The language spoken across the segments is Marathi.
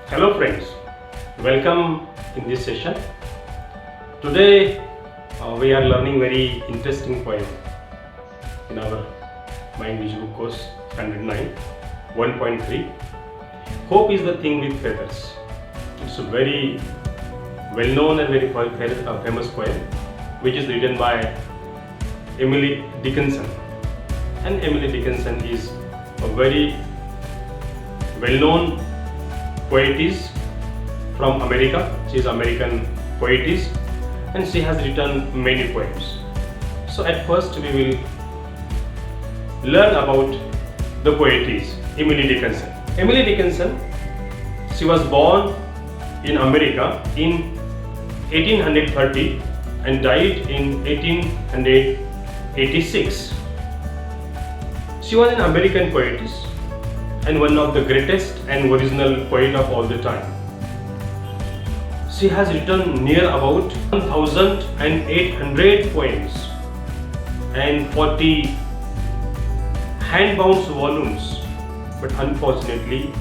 Hello friends, welcome in this session. Today we are learning very interesting poem in our Mind Visual course Standard 9 1.3. Hope is the thing with feathers. It's a very well known and very famous poem which is written by Emily Dickinson. And Emily Dickinson is a very well known poetess from America. She is American poetess and she has written many poems. So at first we will learn about the poetess Emily Dickinson. Emily Dickinson, she was born in America in 1830 and died in 1886. She was an American poetess and one of the greatest and original poet of all the time. She has written near about 1,800 poems and 40 hand-bound volumes, but unfortunately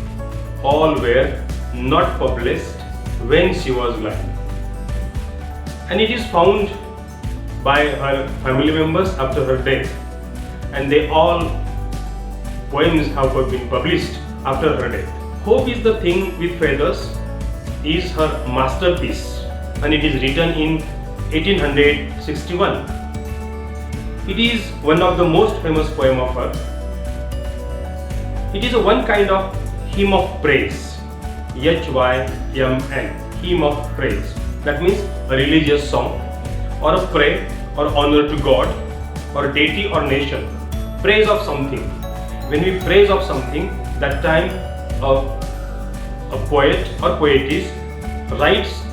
all were not published when she was alive. And it is found by her family members after her death, and they all poems have been published after her death. Hope is the Thing with Feathers is her masterpiece and it is written in 1861. It is one of the most famous poem of her. It is one kind of hymn of praise, HYMN, hymn of praise. That means a religious song or a prayer or honor to God or deity or nation, praise of something. When we praise of something, that time a poet or poetess writes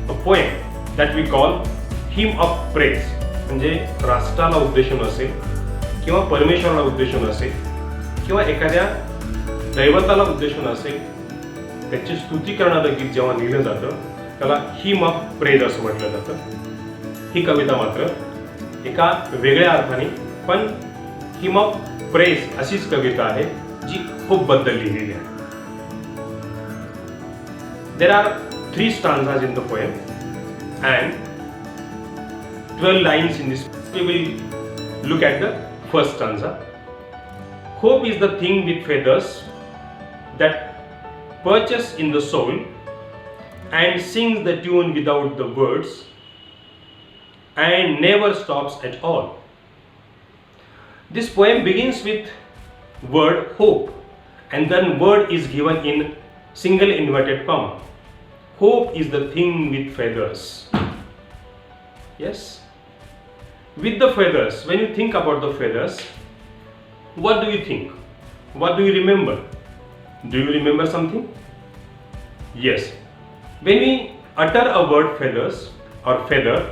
a poem that we call hymn of praise. म्हणजे राष्ट्राला उद्देशून असेल किंवा परमेश्वराला उद्देशून असेल किंवा एखाद्या दैवताला उद्देशून असेल, त्याची स्तुती करणारं गीत जेव्हा लिहिलं जातं त्याला हिम ऑफ प्रेज असं म्हटलं जातं. ही कविता मात्र एका वेगळ्या अर्थाने पण हिम ऑफ प्रेज अशीच कविता आहे जी होप बद्दल लिहिलेली आहे. There are 3 stanzas in the poem and 12 lines in this. We will look at the first stanza. Hope is the thing with feathers that perches in the soul and sings the tune without the words and never stops at all. This poem begins with word hope and then word is given in single inverted comma. Hope is the thing with feathers. Yes? With the feathers, when you think about the feathers, what do you think? What do you remember? Do you remember something? Yes. When we utter a word feathers or feather,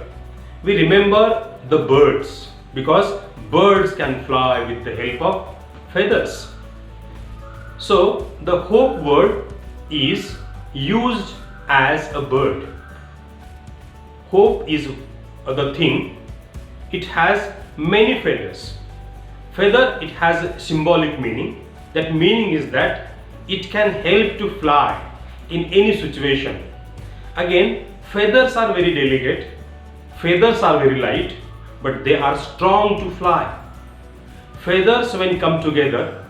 we remember the birds because birds can fly with the help of feathers. So the hope word is used as a bird. Hope is the thing. It has many feathers. Feather, it has a symbolic meaning. That meaning is that it can help to fly in any situation. Again, feathers are very delicate. Feathers are very light, but they are strong to fly. Feathers when come together,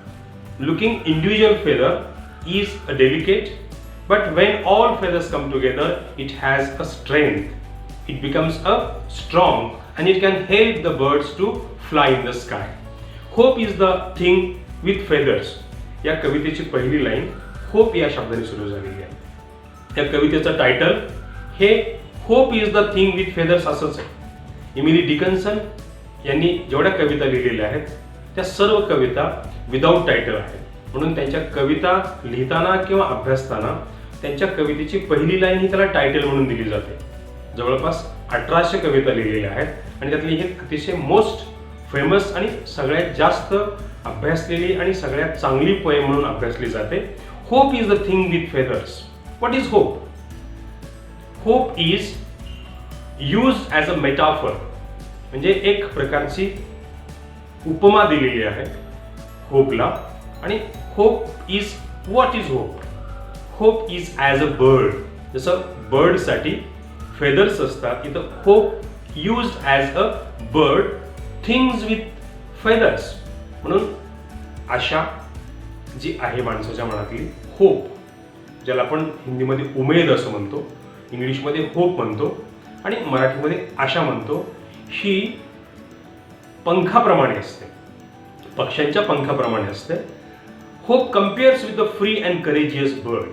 looking individual feather is a delicate, but when all feathers come together, it has a strength. It becomes a strong and it can help the birds to fly in the sky. Hope is the thing with feathers. या कवितेची पहिली लाईन होप या शब्दाने सुरू झालेली आहे. या कवितेचं टायटल हे hope is the thing with feathers असंच आहे. एमिली डिकन्सन यांनी जेवढ्या कविता लिहिलेल्या आहेत त्या सर्व कविता विदाऊट टायटल आहेत. म्हणून त्यांच्या कविता लिहिताना किंवा अभ्यासताना त्यांच्या कवितेची पहिली लाईन ही त्याला टायटल म्हणून दिली जाते. जवळपास 1800 कविता लिहिलेल्या आहेत आणि त्यातली ही अतिशय मोस्ट फेमस आणि सगळ्यात जास्त अभ्यासलेली आणि सगळ्यात चांगली पोएम म्हणून अभ्यासली जाते. Hope is the thing with feathers. What is hope? Hope is used as a metaphor, म्हणजे एक प्रकारची उपमा दिलेली आहे होपला. आणि hope is, what is hope? Hope is as a bird. जसं बर्डसाठी फेदर्स असतात, इथं hope used as a bird, things with feathers. म्हणून आशा जी आहे माणसाच्या मनातली, होप, ज्याला आपण हिंदीमध्ये उमेद असं म्हणतो, इंग्लिशमध्ये होप म्हणतो आणि मराठीमध्ये आशा म्हणतो, ही पंखाप्रमाणे असते, पक्ष्यांच्या पंखाप्रमाणे असते. Hope compares with the free and courageous bird.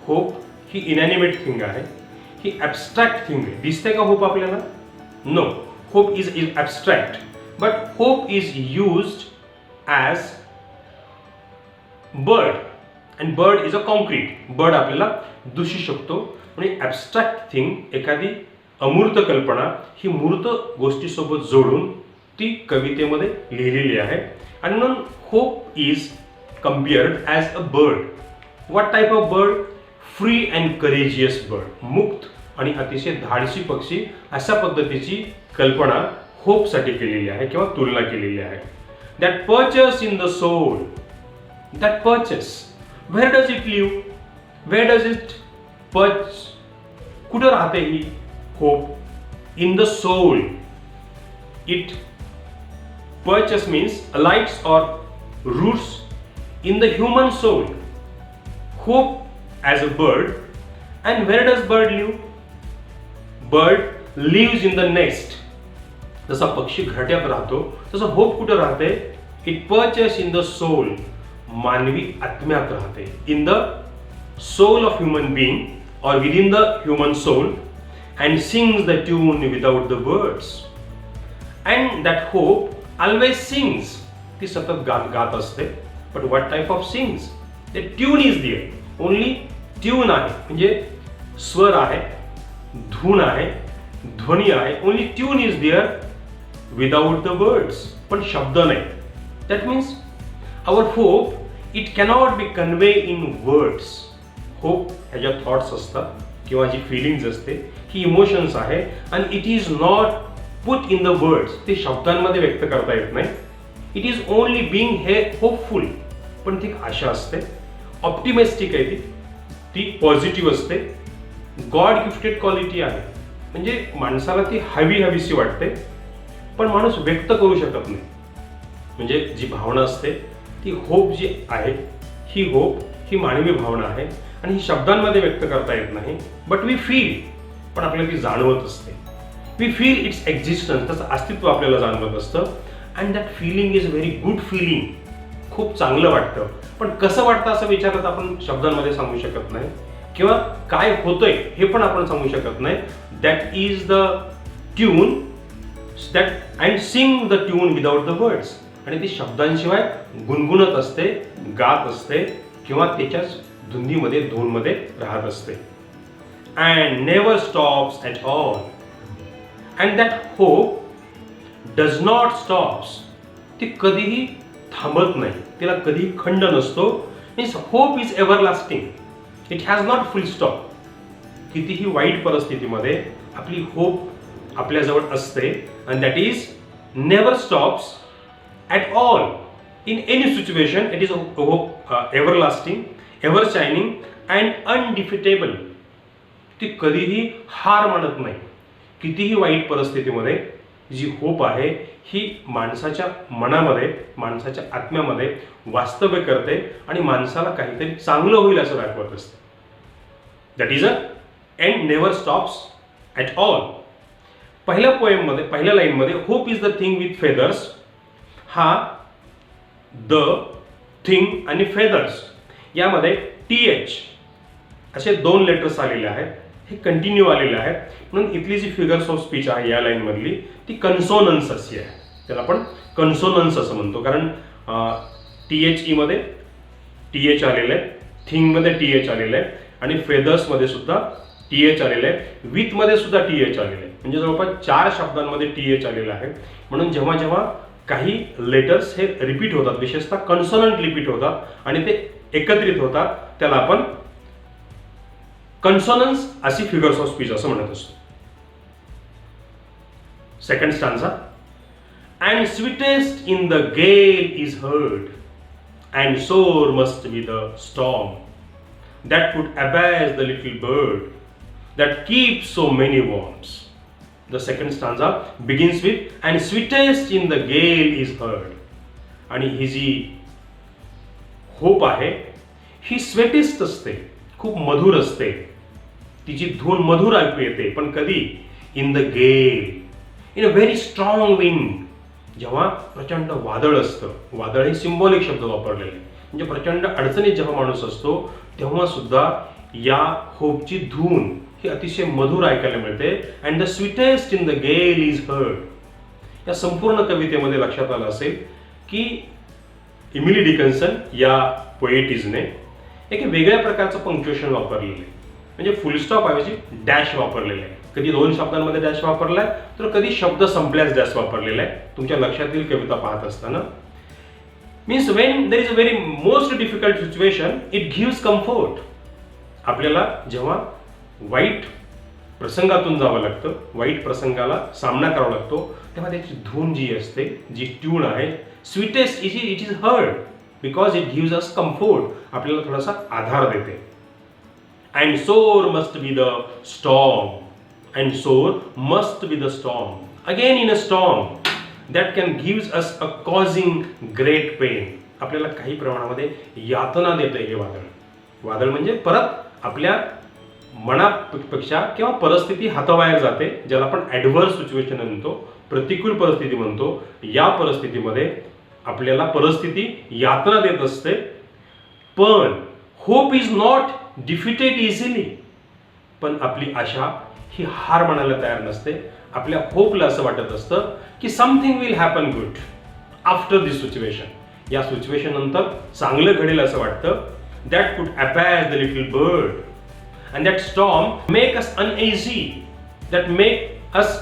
Hope ही इनॅनिमेट थिंग आहे, ही ॲबस्ट्रॅक्ट थिंग आहे. दिसते का होप आपल्याला? No, hope is abstract, but hope is used as bird, and bird is a concrete. Bird आपल्याला दिसू शकतो. म्हणजे ॲबस्ट्रॅक्ट थिंग, एखादी अमूर्त कल्पना, ही मूर्त गोष्टीसोबत जोडून ती कवितेमध्ये लिहिलेली आहे. आणि म्हणून hope is compared as a bird. What type of bird? Free and courageous bird. मुक्त आणि अतिशय धाडसी पक्षी, अशा पद्धतीची कल्पना होप साठी केलेली आहे किंवा तुलना केलेली आहे. That perches in the soul. That perches. Where does it live? Where does it perch? कुठं राहते ही hope? In the soul. It perches means alights or roots in the human soul. Hope as a bird. And where does bird live? Bird lives in the nest. जसा पक्षी घरट्यात राहतो तसं होप कुठे राहते? It perches in the soul. मानवी आत्म्यात राहते. In the soul of human being or within the human soul, and sings the tune without the words. And that hope always sings. ती सतत गात असते. But what type of sings? The tune is there. Only tune आहे, म्हणजे स्वर आहे, धून आहे, ध्वनी आहे. Only tune is there without the words. पण शब्द नाही. That means our hope, it cannot be conveyed in words. Hope ह्याच्या थॉट्स असतात किंवा जी फिलिंग्स असते, ही इमोशन्स आहे, आणि it is not put in the words. ते शब्दांमध्ये व्यक्त करता येत नाही. इट इज ओनली बिंग हे होपफुल. पण ती आशा असते, ऑप्टिमिस्टिक आहे, ती पॉझिटिव्ह असते, गॉड गिफ्टेड क्वालिटी आहे. म्हणजे माणसाला ती हवीशी वाटते, पण माणूस व्यक्त करू शकत नाही. म्हणजे जी भावना असते ती होप जी आहे, ही होप ही मानवी भावना आहे आणि ही शब्दांमध्ये व्यक्त करता येत नाही. बट वी फील, पण आपल्याला ती जाणवत असते. वी फील इट्स एक्झिस्टन्स, त्याचं अस्तित्व आपल्याला जाणवत असतं. And that feeling is very good feeling. खूप चांगलं वाटतं, पण कसं वाटतं असं विचारलं तर आपण शब्दांमध्ये सांगू शकत नाही, किंवा काय होतंय हे पण आपण सांगू शकत नाही. That is the tune that and sing the tune without the words. आणि ती शब्दांशिवाय गुणगुणत असते, गात असते, किंवा त्याच्याच धुंदीमध्ये धूनमध्ये राहत असते. And never stops at all. And that hope does not stops. ती कधीही थांबत नाही, तिला कधीही खंड नसतो. Means hope is everlasting. It has not full stop. कितीही वाईट परिस्थितीमध्ये आपली होप आपल्याजवळ असते, and that is never stops at all. In any situation it is hope everlasting, ever shining and undefeatable. ती कधीही हार मानत नाही. कितीही वाईट परिस्थितीमध्ये जी होप आहे ही माणसाच्या मनामध्ये, माणसाच्या आत्म्यामध्ये वास्तव्य करते आणि माणसाला काहीतरी चांगलं होईल असं दाखवत असते. That is a end never stops at all. पहिल्या पोएममध्ये, पहिल्या लाईनमध्ये hope is the thing with feathers, हा द थिंग आणि फेदर्स यामध्ये TH असे 2 लेटर्स आलेले आहेत. हे कंटिन्यू आलेले आहेत. म्हणून इथली जी फिगर्स ऑफ स्पीच आहे या लाईन मधली, ती कन्सोनन्स अशी आहे. त्याला आपण कन्सोनन्स असं म्हणतो, कारण THE मध्ये TH आलेलं आहे, थिंग मध्ये TH आलेलं आहे, आणि फेदर्स मध्ये सुद्धा TH आलेलं आहे, विथ मध्ये सुद्धा TH आलेलं आहे. म्हणजे जवळपास 4 शब्दांमध्ये TH आलेलं आहे. म्हणून जेव्हा जेव्हा काही लेटर्स हे रिपीट होतात, विशेषतः कन्सोनंट रिपीट होतात आणि ते एकत्रित होतात, त्याला आपण कन्सोनन्स अशी फिगर्स ऑफ स्पीच असं म्हणत असतो. Second stanza. And sweetest in the गेल is heard, and sore must be the storm. that could abase the little bird that keeps so many worms. The second stanza begins with, and sweetest in the gale is heard. आणि ही जी होप आहे ही स्वेटेस्ट असते, खूप मधुर असते, तिची धून मधुर ऐकू येते. पण कधी? इन द गेल, in a very strong wind. जेव्हा प्रचंड वादळ असतं, वादळ हे सिम्बॉलिक शब्द वापरलेले आहे, म्हणजे प्रचंड अडचणीत जेव्हा माणूस असतो तेव्हा सुद्धा या होपची धून ही अतिशय मधुर ऐकायला मिळते. And the sweetest in the गेल इज हर्ड. या संपूर्ण कवितेमध्ये लक्षात आलं असेल की इमिली डिकन्सन या पोएटिजने एक वेगळ्या प्रकारचं पंक्च्युएशन वापरलेलं आहे. म्हणजे फुलस्टॉप ऐवजी डॅश वापरलेलं आहे. कधी दोन शब्दांमध्ये डॅश वापरलाय तर कधी शब्द संपल्यास डॅश वापरलेला आहे. तुमच्या लक्षात येईल कविता पाहत असताना. Means when there is a very most difficult situation it gives comfort. आपल्याला जेव्हा वाईट प्रसंगातून जावं लागतं, वाईट प्रसंगाला सामना करावा लागतो, तेव्हा त्याची धून जी असते, जी ट्यून आहे, sweetest it is heard because it gives us comfort. आपल्याला थोडासा आधार देते. And sore must be the storm, and sore must be the storm, again in a storm that can gives us a causing great pain. आपल्याला काही प्रमाणामध्ये यातना देतं हे वादळ. वादळ म्हणजे परत आपल्या मनापेक्षा किंवा परिस्थिती हाताबाहेर जाते, ज्याला आपण ॲडव्हर्स सिच्युएशन म्हणतो, प्रतिकूल परिस्थिती म्हणतो. या परिस्थितीमध्ये आपल्याला परिस्थिती यातना देत असते. पण hope is not defeated easily. पण आपली आशा ही हार मानायला तयार नसते. आपल्या होपला असं वाटत असतं की something will happen good after this situation. या सिच्युएशन नंतर चांगलं घडेल असं वाटतं. That could abash the little bird and that storm make us uneasy, that make us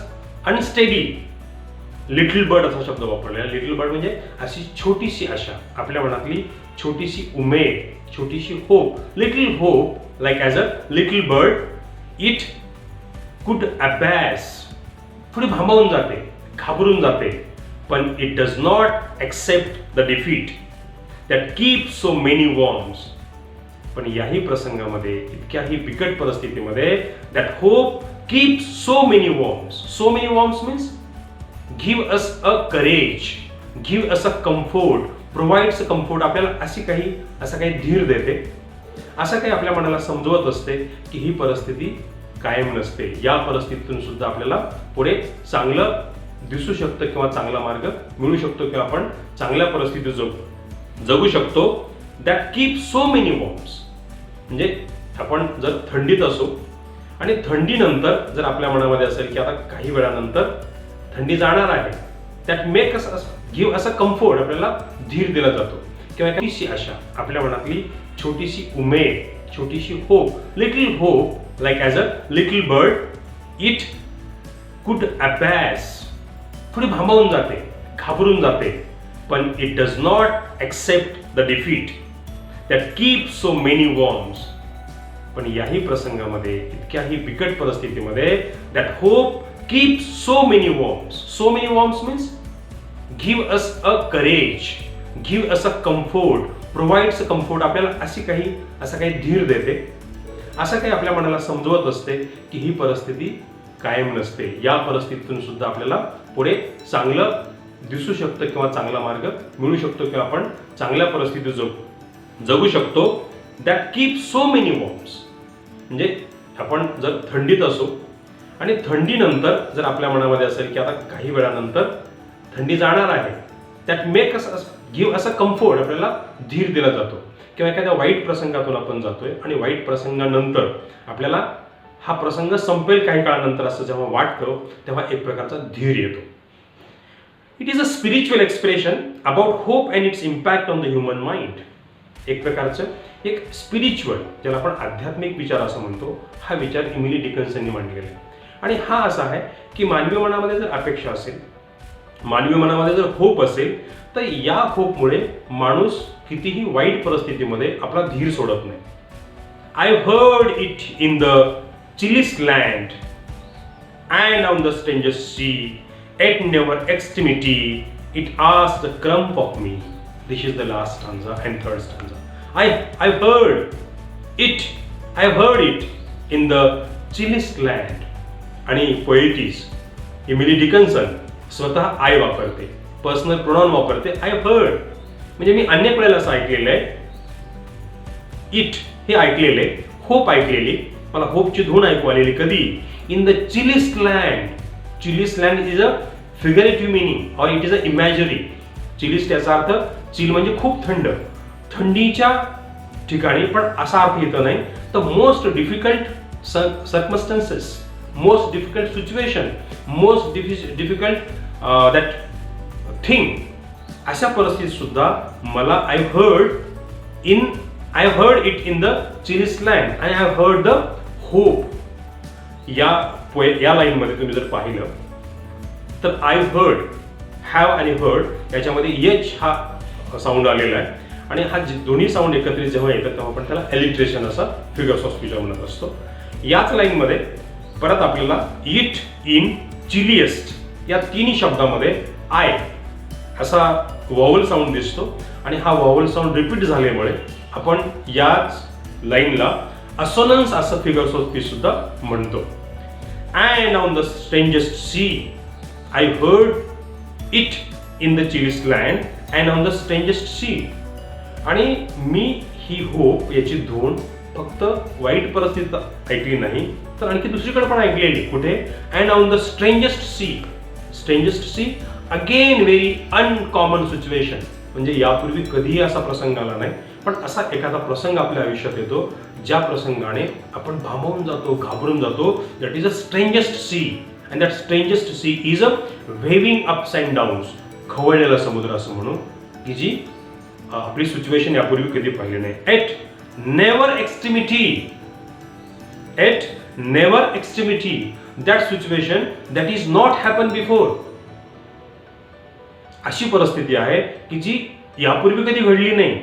unsteady. Little bird असा शब्द वापरलेला. लिटल बर्ड म्हणजे अशी छोटीशी आशा, आपल्या मनातली छोटीशी उमेद, छोटीशी hope. Little hope like as a little bird it could abash. थोडी भांबावून जाते, घाबरून जाते. पण it does not accept the defeat that keep so many warms. पण याही प्रसंगामध्ये, इतक्याही बिकट परिस्थितीमध्ये, that hope keeps so many warms. So many warms means give us a courage, give us a comfort, provides a comfort. आपल्याला असा काही धीर देते, असं काही आपल्या मनाला समजवत असते की ही परिस्थिती कायम नसते. या परिस्थितीतून सुद्धा आपल्याला पुढे चांगलं दिसू शकतं किंवा चांगला मार्ग मिळू शकतो किंवा आपण चांगल्या परिस्थितीत जगू शकतो. That keep so many worms. म्हणजे आपण जर थंडीत असो आणि थंडीनंतर जर आपल्या मनामध्ये असेल की आता काही वेळानंतर थंडी जाणार आहे, that make us give us a comfort. आपल्याला धीर दिला जातो किंवा छोटीशी आशा, आपल्या मनातली छोटीशी उमेद, छोटीशी hope. Little hope like as a little bird it could abash. थोडी भांबावून जाते, घाबरून जाते. पण it does not accept the defeat that keep so many warms. पण याही प्रसंगामध्ये, इतक्याही बिकट परिस्थितीमध्ये, that hope keeps so many warms. So many warms means give us a courage, give us a comfort, provides a comfort. आपल्याला असा काही धीर देते, असं काही आपल्या मनाला समजवत असते की ही परिस्थिती कायम नसते. या परिस्थितीतून सुद्धा आपल्याला पुढे चांगलं दिसू शकतं किंवा चांगला मार्ग मिळू शकतो किंवा आपण चांगल्या परिस्थितीत जगू शकतो. That keep so many worms. म्हणजे आपण जर थंडीत असो आणि थंडीनंतर जर आपल्या मनामध्ये असेल की आता काही वेळानंतर थंडी जाणार आहे, that make us give us a comfort. आपल्याला धीर दिला जातो किंवा एखाद्या वाईट प्रसंगातून आपण जातोय आणि वाईट प्रसंगानंतर आपल्याला हा प्रसंग संपेल काही काळानंतर असं जेव्हा वाटतं तेव्हा एक प्रकारचा धीर येतो. It is a spiritual expression about hope and it's impact on the human mind. एक प्रकारचं एक स्पिरिच्युअल, ज्याला आपण आध्यात्मिक विचार असं म्हणतो, हा विचार इमिली डिकन्सननी मांडलेला आहे. आणि हा असा आहे की मानवी मनामध्ये जर अपेक्षा असेल, मानवी मनामध्ये जर होप असेल, तर या होपमुळे माणूस कितीही वाईट परिस्थितीमध्ये आपला धीर सोडत नाही. I heard it in the chilliest land and on the strangest sea, at never extremity it asked the crumb of me. This is the last stanza and third stanza. I heard it, I heard it in the chilliest land. आणि पोएटिस इमिली डिकन्सन स्वतः आय वापरते, पर्सनल प्रोनाउन वापरते, आय हर्ड. म्हणजे मी अनेक वेळेला असं ऐकलेलं आहे. इट हे ऐकलेले, होप ऐकलेली, मला होपची धून ऐकू आलेली. कधी? In the chilliest land. Chilliest land is a figurative meaning और it is a imagery. Chilliest याचा अर्थ, चिल म्हणजे खूप थंड, थंडीच्या ठिकाणी, पण असा अर्थ येत नाही. The most difficult circumstances, most difficult situation, most difficult that thing, अशा परिस्थितीत सुद्धा मला I heard it in the chilliest land आणि आय हर्ड द होप. या लाईन मध्ये तुम्ही जर पाहिलं तर आय हर्ड, हॅव आणि हर्ड याच्यामध्ये एच हा साऊंड आलेला आहे आणि हा दोन्ही साऊंड एकत्रित जेव्हा येतात तेव्हा आपण त्याला एलिट्रेशन असा फिगर्स ऑफ स्पीच म्हणत असतो. याच लाईन मध्ये परत आपल्याला इट, इन, चिलिएस्ट या तिन्ही शब्दामध्ये आय असा व्हावल साऊंड दिसतो आणि हा व्हावल साऊंड रिपीट झाल्यामुळे आपण याच लाईनला असोनन्स असं फिगर्स ऑफ स्पीच सुद्धा म्हणतो. And on the strangest sea I heard it in the chilliest land and on the strangest sea. आणि मी ही होप याची धून फक्त वाईट परिस्थितीत ऐकली नाही तर आणखी दुसरीकडे पण ऐकलेली. कुठे? And on the strangest sea. Strangest sea again very uncommon situation. म्हणजे यापूर्वी कधीही असा प्रसंग आला नाही, पण असा एखादा प्रसंग आपल्या आयुष्यात येतो ज्या प्रसंगाने आपण भांबवून जातो, घाबरून जातो. That is a strangest sea and that strangest sea is a waving ups and downs. खवळलेला समुद्र असं म्हणून, की जी आपली सिच्युएशन यापूर्वी कधी पाहिली नाही. At never extremity that situation that is not happen before. अशी परिस्थिती आहे की जी यापूर्वी कधी घडली नाही,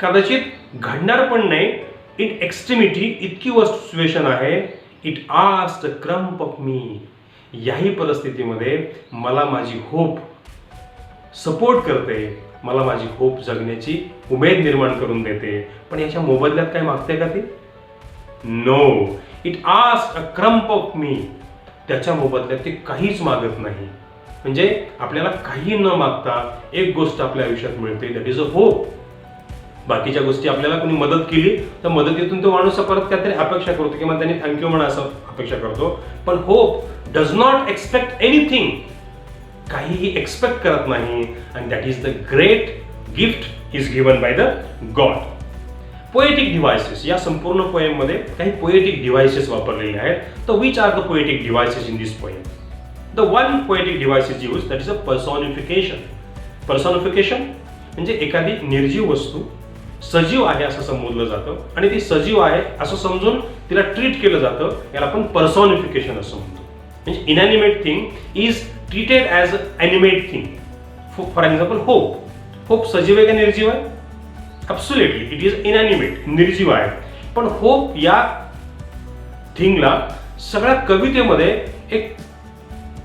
कदाचित घडणार पण नाही. इन एक्स्ट्रीमिटी इतकी वर्स्ट सिच्युएशन आहे. It asked a crumb of मी. याही परिस्थितीमध्ये मला माझी होप सपोर्ट करते, मला माझी होप जगण्याची उमेद निर्माण करून देते. पण याच्या मोबदल्यात काय मागते का ती? No. It asked a crumb of me. त्याच्या मोबदल्यात ते काहीच मागत नाही. म्हणजे आपल्याला काही न मागता एक गोष्ट आपल्या आयुष्यात मिळते, दॅट इज अ होप. बाकीच्या गोष्टी आपल्याला कोणी मदत केली तर मदतीतून तो माणूस परत काहीतरी अपेक्षा करतो किंवा त्यांनी थँक्यू म्हणा असं अपेक्षा करतो. पण hope does not expect anything. काहीही एक्सपेक्ट करत नाही. And that is the great gift is given by the God. Poetic devices. या संपूर्ण पोएम मध्ये काही पोएटिक डिव्हायसेस वापरलेले आहेत. तर which are the poetic devices in this poem? The one poetic device is used, that is a personification. Personification म्हणजे एखादी निर्जीव वस्तू सजीव आहे असं समजलं जातं आणि ती सजीव आहे असं समजून तिला ट्रीट केलं जातं. याला आपण पर्सॉनिफिकेशन असं म्हणतो. म्हणजे inanimate thing is treated as animate thing. For example hope. Hope सजीव आहे का निर्जीव आहे? ॲब्सोल्युटली इट इज इनॅनिमेट, निर्जीव आहे. पण होप या थिंगला सगळ्या कवितेमध्ये एक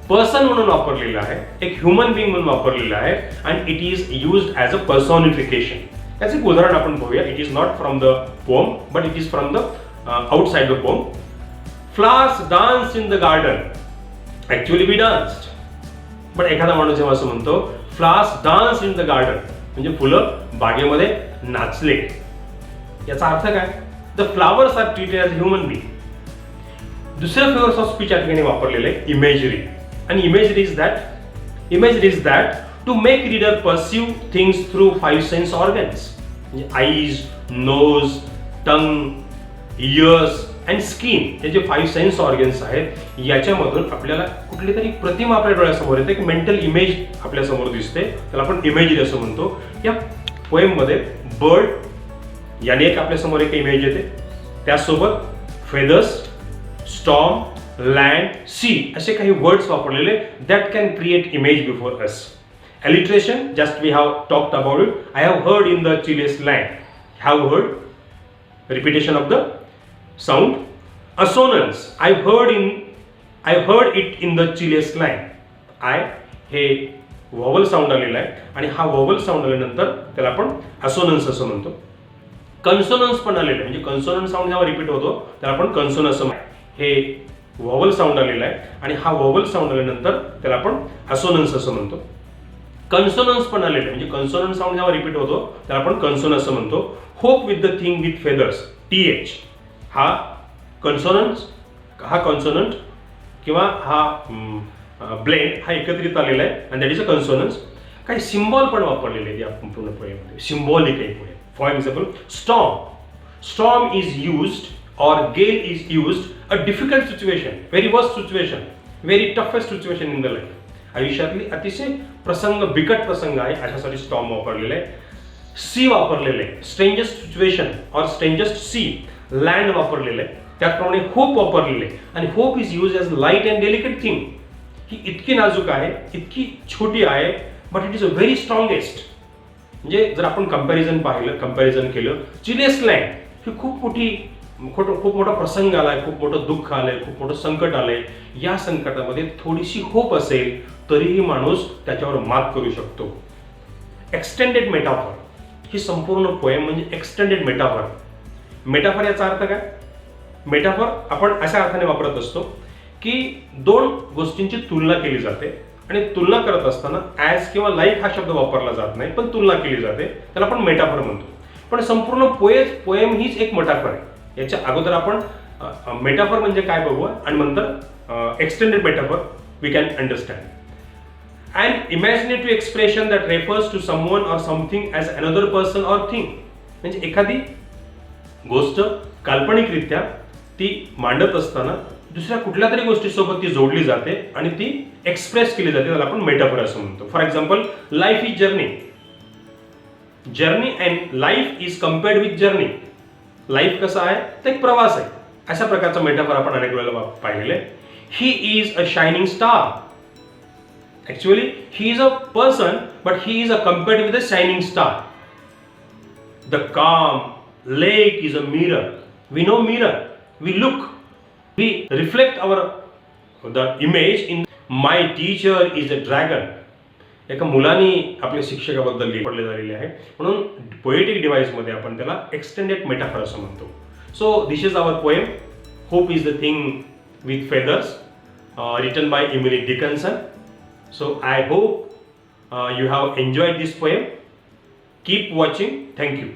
पर्सन म्हणून वापरलेला आहे, एक ह्युमन बिंग म्हणून वापरलेला आहे. And it is used as a personification. याचं एक उदाहरण आपण पाहूया. It is not from the poem but it is from the outside the poem. Flowers dance in the garden. Actually we danced. पण एखादा माणूस जेव्हा असं म्हणतो flowers dance in the garden म्हणजे फुलं बागेमध्ये नाचले, याचा अर्थ काय? The flowers are treated as human being. दुसऱ्या फिगर्स ऑफ स्पीच या ठिकाणी वापरलेले imagery. And imagery is that to make reader perceive things through five sense organs. Eyes, nose, tongue, ears and skin. हे जे फाइव्ह सेन्स ऑर्गन्स आहेत याच्यामधून आपल्याला कुठली तरी प्रतिमा आपल्या डोळ्यासमोर येते, एक मेंटल इमेज आपल्या समोर दिसते, त्याला आपण इमेजरी असं म्हणतो. या पोएम मध्ये बर्ड याने एक आपल्या समोर एक इमेज येते, त्यासोबत फेदर्स, स्टॉर्म, लँड, सी असे काही वर्ड्स वापरलेले that can create image before us. Alliteration, just we have talked about it. I have heard in the chilliest land. Have heard. Repetition of the sound. Assonance. I heard it in the chilliest land. I हे vowel sound आलेला आहे आणि हा vowel sound आल्यानंतर त्याला आपण assonance असं म्हणतो. कन्सोनन्स पण आलेलं आहे, म्हणजे कन्सोनन्स साऊंड जेव्हा रिपीट होतो त्याला आपण कन्सोनन्स असं हे व्हॉवल साऊंड आलेला आहे आणि हा व्हॉवल साऊंड आल्यानंतर त्याला आपण असोनन्स असं म्हणतो. कन्सोनन्स पण आलेलं आहे, म्हणजे कन्सोनन्स साऊंड जेव्हा रिपीट होतो त्याला आपण कन्सोनन्स असं म्हणतो. Hope with the thing with feathers, TH हा कन्सोनन्स, हा कॉन्सोनंट किंवा हा ब्लेंड हा एकत्रित आलेला आहे आणि दॅट इज अ कन्सोनन्स. काही सिम्बॉल पण वापरलेले आहेत या पूर्ण पोएममध्ये, सिम्बॉलिक आहे poem. For example storm is used or gale is used, a difficult situation, very worst situation, very toughest situation in the life. आयुष्यातली अतिशय प्रसंग, बिकट प्रसंग आहे अशासाठी स्टॉर्म वापरलेलं आहे. सी वापरलेलं आहे, स्ट्रेंजेस्ट सिच्युएशन और स्ट्रेंजेस्ट सी. लँड वापरलेलं आहे. त्याचप्रमाणे होप वापरलेलं आहे आणि hope is use as light and delicate thing. ही इतकी नाजूक आहे, इतकी छोटी आहे, but it is a very strongest. म्हणजे जर आपण कंपॅरिझन केलं, चिलेस्ट लँड ही खूप मोठा प्रसंग आलाय, खूप मोठं दुःख आलंय, खूप मोठं संकट आलंय. या संकटामध्ये थोडीशी होप असेल तरीही माणूस त्याच्यावर मात करू शकतो. एक्सटेंडेड मेटाफर, ही संपूर्ण पोएम म्हणजे एक्सटेंडेड मेटाफर. मेटाफर याचा अर्थ काय? मेटाफर आपण अशा अर्थाने वापरत असतो की दोन गोष्टींची तुलना केली जाते आणि तुलना करत असताना ॲज किंवा लाईक हा शब्द वापरला जात नाही, पण तुलना केली जाते, त्याला आपण मेटाफर म्हणतो. पण संपूर्ण पोएम हीच एक मेटाफर आहे. याच्या अगोदर आपण मेटाफर म्हणजे काय बघूया आणि नंतर extended metaphor we can understand. And imaginative expression that refers to someone or something as another person or thing. म्हणजे एखादी गोष्ट काल्पनिकरित्या ती मांडत असताना दुसऱ्या कुठल्या तरी गोष्टीसोबत ती जोडली जाते आणि ती एक्सप्रेस केली जाते, त्याला आपण मेटाफर असं म्हणतो. For example, life is journey and life is compared with journey. Life कसा आहे तर एक प्रवास आहे, अशा प्रकारचा मेटाफर आपण अनेक वेळेला पाहिलेलं आहे. He is a shining star. Actually he is a person but he is a compared with a shining star. The calm lake is a mirror. We know mirror, we look, we reflect our the image in. My teacher is a dragon. एका मुलाने आपल्या शिक्षकाबद्दल लिहिले झालेले आहे, म्हणून पोएटिक डिव्हाइसमध्ये आपण त्याला एक्सटेंडेड मेटाफर असं म्हणतो. So this is our poem, hope is the thing with feathers, written by Emily Dickinson. So I hope you have enjoyed this poem. Keep watching. Thank you.